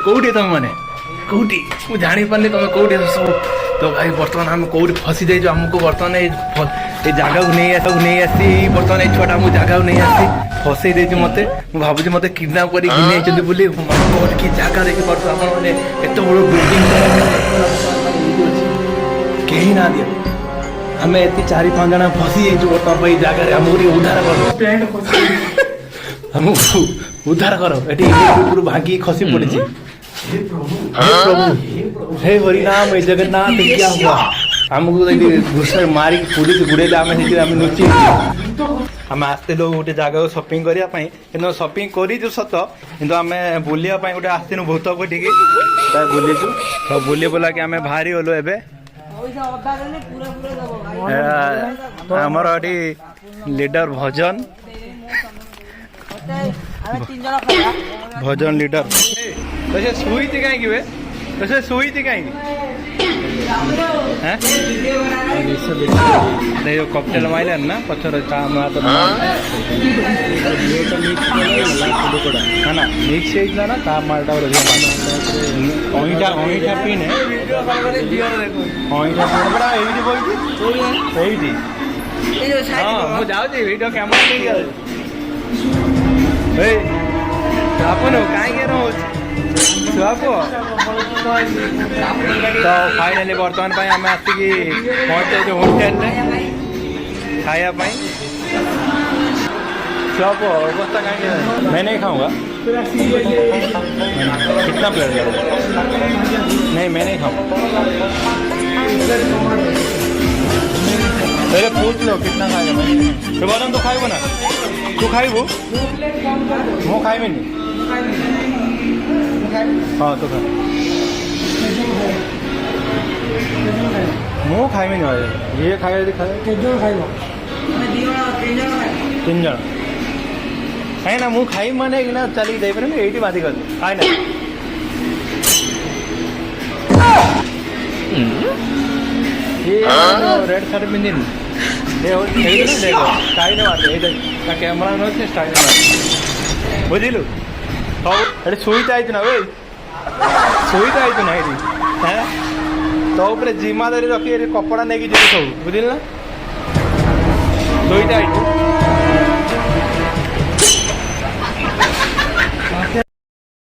कौटी तुम मैंने कौटी मुझे जानी पारे तुम कौटी सब तो भाई बर्तमान आम कौटी फसी जाइए आमको बर्तमान ये जगह को नहीं आसी बर्तमान ये छुआ मुझे जगह को नहीं आसी फसई देती मत भावुँ मत किडनाप कर कि जगह देखी पार्थ आपने एत बड़ बिल्डिंग कहीं ना दिया आम ये 4-5 जना फसी जाइए बर्तमान जगह आमको उद्धार कर हमको उद्धार कर भांगी खसी पड़ी हे हरिनाम हे जगन्नाथ क्या हुआ हमको घुस मारिक पुलिस गुड़ेले आम लुचि आम आसते गोटे जगह सपिंग करने कि सपिंग कर सत कि आम बुलिया गोटे आसनु भूत कोटिक बुलीचु तो बुली बुला कि आम बाहरी गलु ए आमर ये लीडर भजन भजन लीडर वैसे शुई थी कहीं वैसे शुई थी कहीं नहीं कॉकटेल माइल ना पचर है ना मिक्स ना ता मालटा अईठा अईठा पीने अईठा हाँ मुझे जाऊँगी वीडियो कैमरा आपन कहीं तो फाइनाली बर्तमान आम आसिक पहुँचे होटेल खायापी सब अवस्था कहीं मैं नहीं खाऊंगा कितना प्लेट नहीं मैं नहीं खाऊंगा पहले पूछ लो कितना खाएगा मैं तो बरम तो खाइबो ना तू खाइबो मो खाइबे नहीं हाँ तो खा मो खाइबे नहीं ये खाए यदि खाए 3 जन खाए ना मु खाई माने कि ना चली दे पर ये बात कर खाए ना ये रेड शर्ट पिंधि देखो स्टाइल मारते कैमेरा नोचे स्टाइल मारते बुझिलु सब शुईटा ना भाई शुईटा ना ये तो जिम्मेदारी रखी कपड़ा नहीं सब बुझिल ना शुईटा